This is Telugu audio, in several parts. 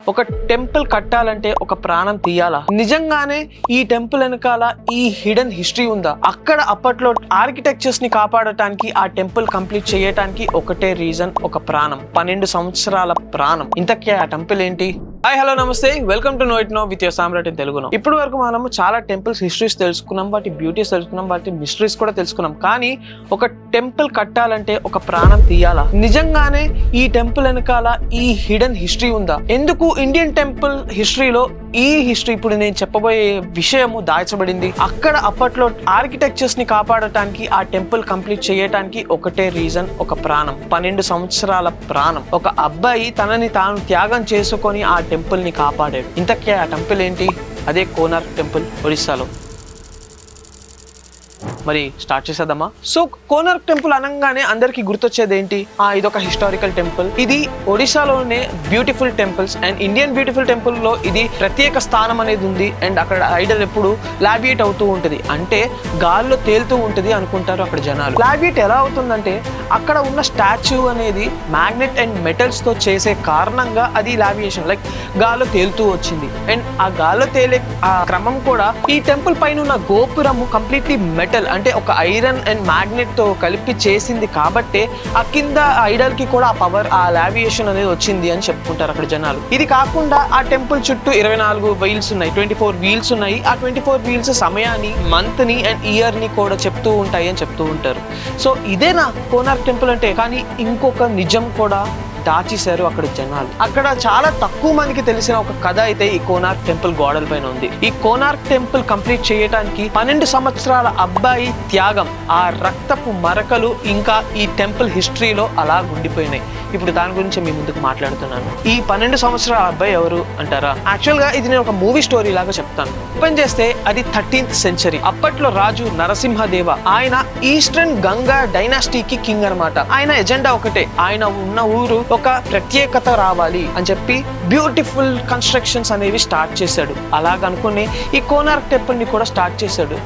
ఒక టెంపుల్ కట్టాలంటే ఒక ప్రాణం తీయాలా? నిజంగానే ఈ టెంపుల్ వెనకాల ఈ హిడెన్ హిస్టరీ ఉందా? అక్కడ అప్పట్లో ఆర్కిటెక్చర్స్ ని కాపాడటానికి ఆ టెంపుల్ కంప్లీట్ చేయడానికి ఒకటే రీజన్, ఒక ప్రాణం, 12 సంవత్సరాల ప్రాణం. ఇంతకీ ఆ టెంపుల్ ఏంటి? హాయ్ హలో నమస్తే, welcome to know it know with your Samrat in తెలుగులో. ఇప్పటి వరకు మనము చాలా టెంపుల్స్ హిస్టరీస్ తెలుసుకున్నాం, వాటి బ్యూటీస్ తెలుసుకున్నాం, వాటి మిస్టరీస్ కూడా తెలుసుకున్నాం. కానీ ఒక టెంపుల్ కట్టాలంటే ఒక ప్రాణం తీయాలా? నిజంగానే ఈ టెంపుల్ వెనకాల ఈ హిడెన్ హిస్టరీ ఉందా? ఎందుకు ఇండియన్ టెంపుల్ హిస్టరీలో ఈ హిస్టరీ, ఇప్పుడు నేను చెప్పబోయే విషయము దాచబడింది? అక్కడ అప్పట్లో ఆర్కిటెక్చర్స్ ని కాపాడటానికి ఆ టెంపుల్ కంప్లీట్ చేయటానికి ఒకటే రీజన్, ఒక ప్రాణం, 12 సంవత్సరాల ప్రాణం. ఒక అబ్బాయి తనని తాను త్యాగం చేసుకొని ఆ టెంపుల్ ని కాపాడాడు. ఇంతకే ఆ టెంపుల్ ఏంటి? అదే కోనార్క్ టెంపుల్, ఒడిస్సాలో. మరి స్టార్ట్ చేసేద్దామా? సో కోనార్క్ టెంపుల్ అనగానే అందరికి గుర్తొచ్చేది ఏంటి? ఇదొక హిస్టారికల్ టెంపుల్. ఇది ఒడిశాలోనే beautiful temples and Indian beautiful temple లో ఇది ప్రత్యేక స్థానం అనేది ఉంది. అండ్ అక్కడ ఐడల్ ఎప్పుడు లాబియేట్ అవుతూ ఉంటుంది, అంటే గాల్లో తేలుతూ ఉంటుంది అనుకుంటారు అక్కడ జనాలు. లాబియేట్ ఎలా అవుతుందంటే అక్కడ ఉన్న స్టాచ్యూ అనేది మ్యాగ్నెట్ అండ్ మెటల్స్ తో చేసే కారణంగా అది లాబియేషన్, లైక్ గాల్లో తేలుతూ వచ్చింది. అండ్ ఆ గాల్లో తేలే ఆ క్రమం కూడా ఈ టెంపుల్ పైన ఉన్న గోపురము కంప్లీట్లీ మెటల్, అంటే ఒక ఐరన్ అండ్ మ్యాగ్నెట్ తో కలిపి చేసింది కాబట్టి ఆ కింద ఐడల్ కి కూడా ఆ పవర్, ఆ లావియేషన్ అనేది వచ్చింది అని చెప్పుకుంటారు అక్కడ జనాలు. ఇది కాకుండా ఆ టెంపుల్ చుట్టూ 24 వీల్స్ ఉన్నాయి, 24 వీల్స్ ఉన్నాయి. ఆ 24 వీల్స్ సమయాన్ని, మంత్ ని అండ్ ఇయర్ ని కూడా చెప్తూ ఉంటాయి అని చెప్తూ ఉంటారు. సో ఇదేనా కోనార్క్ టెంపుల్ అంటే? కానీ ఇంకొక నిజం కూడా దాచేశారు అక్కడ జనాలు. అక్కడ చాలా తక్కువ మందికి తెలిసిన ఒక కథ అయితే ఈ కోనార్క్ టెంపుల్ గోడల పైన ఉంది. ఈ కోనార్క్ టెంపుల్ కంప్లీట్ చేయడానికి 12 సంవత్సరాల అబ్బాయి త్యాగం, ఆ రక్తపు మరకలు ఇంకా ఈ టెంపుల్ హిస్టరీలో అలా ఉండిపోయినాయి. ఇప్పుడు దాని గురించి మీ ముందుకు మాట్లాడుతున్నాను. ఈ 12 సంవత్సరాల అబ్బాయి ఎవరు అంటారా? యాక్చువల్ గా ఇది నేను ఒక మూవీ స్టోరీ లాగా చెప్తాను. ఓపెన్ చేస్తే అది 13th సెంచరీ. అప్పట్లో రాజు నరసింహదేవ, ఆయన ఈస్టర్న్ గంగా డైనాసిటీకి కింగ్ అనమాట. ఆయన ఎజెండా ఒకటే, ఆయన ఉన్న ఊరు ఒక ప్రత్యేకత రావాలి అని చెప్పి బ్యూటిఫుల్ కన్స్ట్రక్షన్స్ అనేవి స్టార్ట్ చేశాడు. అలాగనుకుని ఈ కోనార్క్ టెంపుల్ ని కూడా స్టార్ట్ చేశాడు.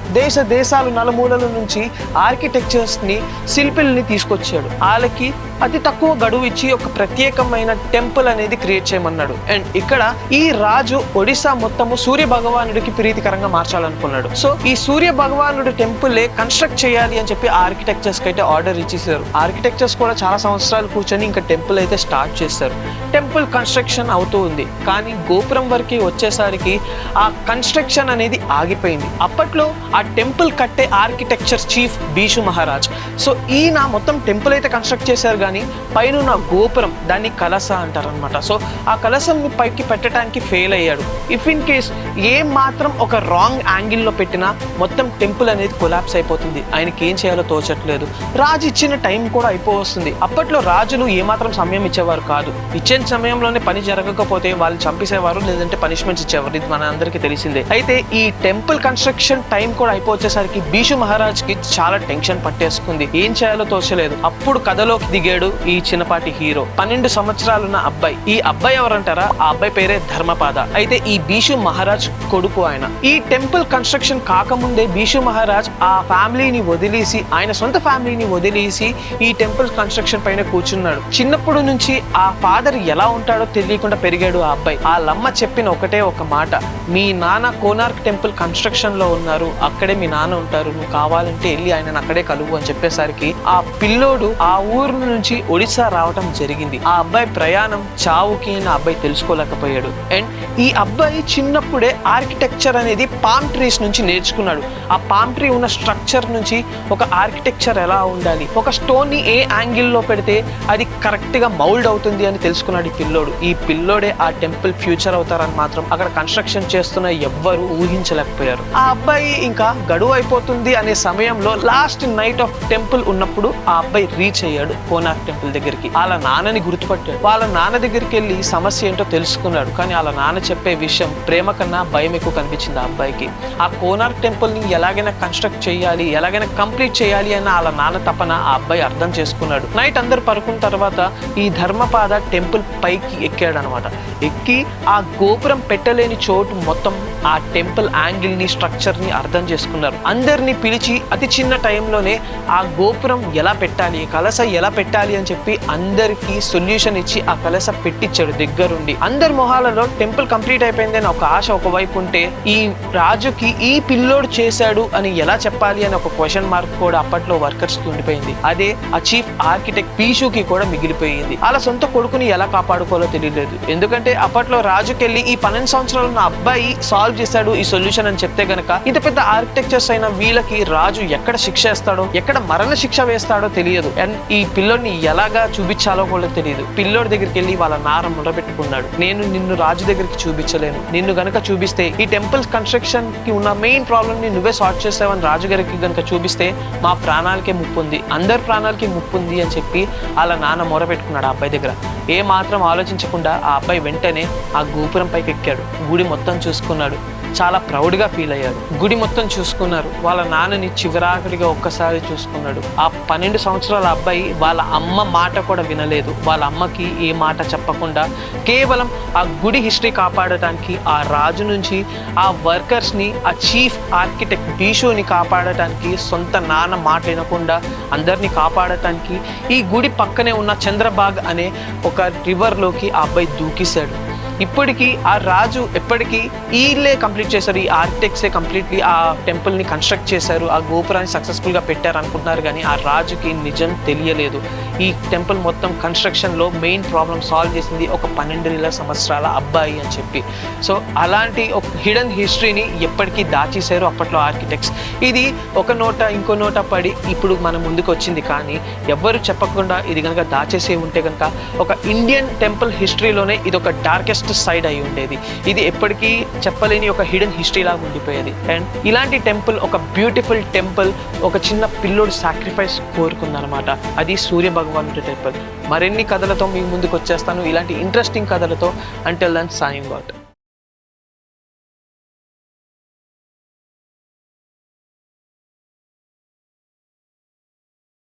దేశాలు నలుమూలల నుంచి ఆర్కిటెక్చర్స్ ని, శిల్పుల్ని తీసుకొచ్చాడు. వాళ్ళకి అతి తక్కువ గడువు ఇచ్చి ఒక ప్రత్యేకమైన టెంపుల్ అనేది క్రియేట్ చేయమన్నాడు. అండ్ ఇక్కడ ఈ రాజు ఒడిశా మొత్తము సూర్య భగవానుడికి ప్రీతికరంగా మార్చాలనుకున్నాడు. సో ఈ సూర్య భగవానుడి టెంపుల్ కన్స్ట్రక్ట్ చేయాలి అని చెప్పి ఆర్కిటెక్చర్స్ కి అయితే ఆర్డర్ ఇచ్చేసారు. ఆర్కిటెక్చర్స్ కూడా చాలా సంవత్సరాలు కూర్చొని ఇంకా టెంపుల్ అయితే స్టార్ట్ చేస్తారు. టెంపుల్ కన్స్ట్రక్షన్ అవుతూ ఉంది, కానీ గోపురం వరకు వచ్చేసరికి ఆ కన్స్ట్రక్షన్ అనేది ఆగిపోయింది. అప్పట్లో ఆ టెంపుల్ కట్టే ఆర్కిటెక్చర్ చీఫ్ బీషు మహారాజ్. సో ఈయన మొత్తం టెంపుల్ అయితే కన్స్ట్రక్ట్ చేశారు, కానీ పైన ఉన్న గోపురం, దాన్ని కలస అంటారనమాట. సో ఆ కలసం పైకి పెట్టడానికి ఫెయిల్ అయ్యాడు. ఇఫ్ ఇన్ కేస్ ఏ మాత్రం ఒక రాంగ్ యాంగిల్లో పెట్టినా మొత్తం టెంపుల్ అనేది కొలాప్స్ అయిపోతుంది. ఆయనకి ఏం చేయాలో తోచట్లేదు. రాజు ఇచ్చిన టైం కూడా అయిపోతుంది. అప్పట్లో రాజులు ఏమాత్రం సమయం ఇచ్చేవారు కాదు. ఇచ్చే సమయంలోనే పని జరగకపోతే వాళ్ళు చంపేసేవారు, లేదంటే పనిష్మెంట్స్ ఇచ్చేవారు. ఇది మన అందరికీ తెలిసిందే. అయితే ఈ టెంపుల్ కన్స్ట్రక్షన్ టైం కూడా అయిపోయేసరికి బీషు మహారాజ్ కి చాలా టెన్షన్ పట్టేసుకుంది. ఏం చేయాలో తోచలేదు. అప్పుడు కథలోకి దిగాడు ఈ చిన్నపాటి హీరో, 12 సంవత్సరాలున్న అబ్బాయి. ఈ అబ్బాయి ఎవరంటారా? ఆ అబ్బాయి పేరే ధర్మపాద. అయితే ఈ బీషు మహారాజ్ కొడుకు ఆయన. ఈ టెంపుల్ కన్స్ట్రక్షన్ కాకముందే బీషు మహారాజ్ ఆ ఫ్యామిలీని వదిలేసి, ఆయన సొంత ఫ్యామిలీని వదిలేసి ఈ టెంపుల్ కన్స్ట్రక్షన్ పైన కూర్చున్నాడు. చిన్నప్పుడు నుంచి ఆ ఫాదర్ ఎలా ఉంటాడో తెలియకుండా పెరిగాడు ఆ అబ్బాయి. ఆ లమ్మ చెప్పిన ఒకటే ఒక మాట, మీ నాన్న కోనార్క్ టెంపుల్ కన్స్ట్రక్షన్ లో ఉన్నారు, అక్కడే మీ నాన్న ఉంటారు, నువ్వు కావాలంటే వెళ్ళి ఆయన అక్కడే కలువు అని చెప్పేసరికి ఆ పిల్లోడు ఆ ఊరు నుంచి ఒడిశా రావటం జరిగింది. ఆ అబ్బాయి ప్రయాణం చావుకి అని ఆ అబ్బాయి తెలుసుకోలేకపోయాడు. అండ్ ఈ అబ్బాయి చిన్నప్పుడే ఆర్కిటెక్చర్ అనేది పామ్ ట్రీస్ నుంచి నేర్చుకున్నాడు. ఆ పామ్ ట్రీ ఉన్న స్ట్రక్చర్ నుంచి ఒక ఆర్కిటెక్చర్ ఎలా ఉండాలి, ఒక స్టోన్ ని ఏ యాంగిల్లో పెడితే అది కరెక్ట్ గా మౌల్డ్ అవుతుంది అని తెలుసుకున్నాడు ఈ పిల్లోడు. ఈ పిల్లోడే ఆ టెంపుల్ ఫ్యూచర్ అవుతారని మాత్రం అక్కడ కన్స్ట్రక్షన్ చేస్తున్న ఎవ్వరూ ఊహించలేకపోయారు. ఆ అబ్బాయి ఇంకా గడువు అయిపోతుంది అనే సమయంలో లాస్ట్ నైట్ ఆఫ్ టెంపుల్ ఉన్నప్పుడు ఆ అబ్బాయి రీచ్ అయ్యాడు కోనార్క్ టెంపుల్ దగ్గరికి. వాళ్ళ నాన్నని గుర్తుపట్టాడు. వాళ్ళ నాన్న దగ్గరికి వెళ్ళి సమస్య ఏంటో తెలుసుకున్నాడు. కానీ వాళ్ళ నాన్న చెప్పే విషయం ప్రేమ కన్నా భయం ఎక్కువ కనిపించింది ఆ అబ్బాయికి. ఆ కోనార్క్ టెంపుల్ ని ఎలాగైనా కన్స్ట్రక్ట్ చేయాలి, ఎలాగైనా కంప్లీట్ చేయాలి అన్న వాళ్ళ నాన్న తపన ఆ అబ్బాయి అర్థం చేసుకున్నాడు. నైట్ అందరు పడుకున్న తర్వాత ఈ ధర్మపాద టెంపుల్ పైకి ఎక్కాడు అనమాట. ఎక్కి ఆ గోపురం పెట్టలేని చోటు మొత్తం ఆ టెంపుల్ యాంగిల్ ని, స్ట్రక్చర్ ని అర్థం చేసుకున్నారు. అందరినీ పిలిచి అతి చిన్న టైంలోనే ఆ గోపురం ఎలా పెట్టాలి, కలస ఎలా పెట్టాలి పెట్టాలి అని చెప్పి అందరికి సొల్యూషన్ ఇచ్చి ఆ కలస పెట్టించాడు దగ్గరుండి. అందరి మొహాలలో టెంపుల్ కంప్లీట్ అయిపోయింది అని ఒక ఆశ ఒకవైపు ఉంటే, ఈ రాజుకి ఈ పిల్లోడు చేశాడు అని ఎలా చెప్పాలి అని ఒక క్వశ్చన్ మార్క్ కూడా అప్పట్లో వర్కర్స్ కి ఉండిపోయింది. అదే ఆ చీఫ్ ఆర్కిటెక్ట్ పీషుకి కూడా మిగిలిపోయింది. అలా సొంత కొడుకుని ఎలా కాపాడుకోవాలో తెలియలేదు. ఎందుకంటే అప్పట్లో రాజుకెళ్ళి ఈ 12 సంవత్సరాలు ఉన్న అబ్బాయి సాల్వ్ చేశాడు ఈ సొల్యూషన్ అని చెప్తే గనక, ఇంత పెద్ద ఆర్కిటెక్చర్స్ అయిన వీళ్ళకి రాజు ఎక్కడ శిక్ష వేస్తాడో, ఎక్కడ మరణ శిక్ష వేస్తాడో తెలియదు. అండ్ ఈ పిల్లోడిని ఎలాగా చూపించాలో కూడా తెలియదు. పిల్లోడి దగ్గరికి వెళ్ళి వాళ్ళ నార మొదలుపెట్టుకున్నాడు, నేను నిన్ను రాజు దగ్గరికి చూపించలేను, నిన్ను గనక చూపిస్తే ఈ టెంపుల్ కన్స్ట్రక్షన్ కి ఉన్న మెయిన్ ప్రాబ్లమ్ ని నువ్వే సాల్వ్ చేసావని రాజు గారికి గనక చూపిస్తే మా ప్రాణాలకే ముప్పు ఉంది, అందరి ప్రాణాలకి ముప్పు ఉంది అని చెప్పి వాళ్ళ నాన్న మొరపెట్టుకున్నాడు ఆ అబ్బాయి దగ్గర. ఏ మాత్రం ఆలోచించకుండా ఆ అబ్బాయి వెంటనే ఆ గోపురం పైకి ఎక్కాడు. గుడి మొత్తం చూసుకున్నాడు, చాలా ప్రౌడ్గా ఫీల్ అయ్యాడు. గుడి మొత్తం చూసుకున్నారు, వాళ్ళ నాన్నని చివరాఖరిగా ఒక్కసారి చూసుకున్నాడు. ఆ 12 సంవత్సరాల అబ్బాయి వాళ్ళ అమ్మ మాట కూడా వినలేదు. వాళ్ళ అమ్మకి ఏ మాట చెప్పకుండా కేవలం ఆ గుడి హిస్టరీ కాపాడటానికి, ఆ రాజు నుంచి ఆ వర్కర్స్ని, ఆ చీఫ్ ఆర్కిటెక్ట్ బీషోని కాపాడటానికి, సొంత నాన్న మాట వినకుండా అందరినీ కాపాడటానికి ఈ గుడి పక్కనే ఉన్న చంద్రబాగ్ అనే ఒక రివర్లోకి ఆ అబ్బాయి దూకిశాడు. ఇప్పటికీ ఆ రాజు ఎప్పటికీ వీళ్ళే కంప్లీట్ చేశారు, ఈ ఆర్కిటెక్ట్సే కంప్లీట్లీ ఆ టెంపుల్ని కన్స్ట్రక్ట్ చేశారు, ఆ గోపురాన్ని సక్సెస్ఫుల్గా పెట్టారు అనుకుంటున్నారు. కానీ ఆ రాజుకి నిజం తెలియలేదు. ఈ టెంపుల్ మొత్తం కన్స్ట్రక్షన్లో మెయిన్ ప్రాబ్లం సాల్వ్ చేసింది ఒక 12 సంవత్సరాల అబ్బాయి అని చెప్పి. సో అలాంటి ఒక హిడెన్ హిస్టరీని ఎప్పటికీ దాచేశారు అప్పట్లో ఆర్కిటెక్ట్స్. ఇది ఒక నోట ఇంకో నోట పడి ఇప్పుడు మన ముందుకు వచ్చింది. కానీ ఎవ్వరు చెప్పకుండా ఇది కనుక దాచేసే ఉంటే కనుక ఒక ఇండియన్ టెంపుల్ హిస్టరీలోనే ఇది ఒక డార్కెస్ట్ సైడ్ అయి ఉండేది. ఇది ఎప్పటికీ చెప్పలేని ఒక హిడెన్ హిస్టరీ లాగా ఉండిపోయేది. అండ్ ఇలాంటి టెంపుల్, ఒక బ్యూటిఫుల్ టెంపుల్, ఒక చిన్న పిల్లోడు సాక్రిఫైస్ కోరుకుందనమాట. అది సూర్య భగవానుడి టెంపుల్. మరిన్ని కథలతో మీ ముందుకు వచ్చేస్తాను, ఇలాంటి ఇంట్రెస్టింగ్ కథలతో. Until then signing out.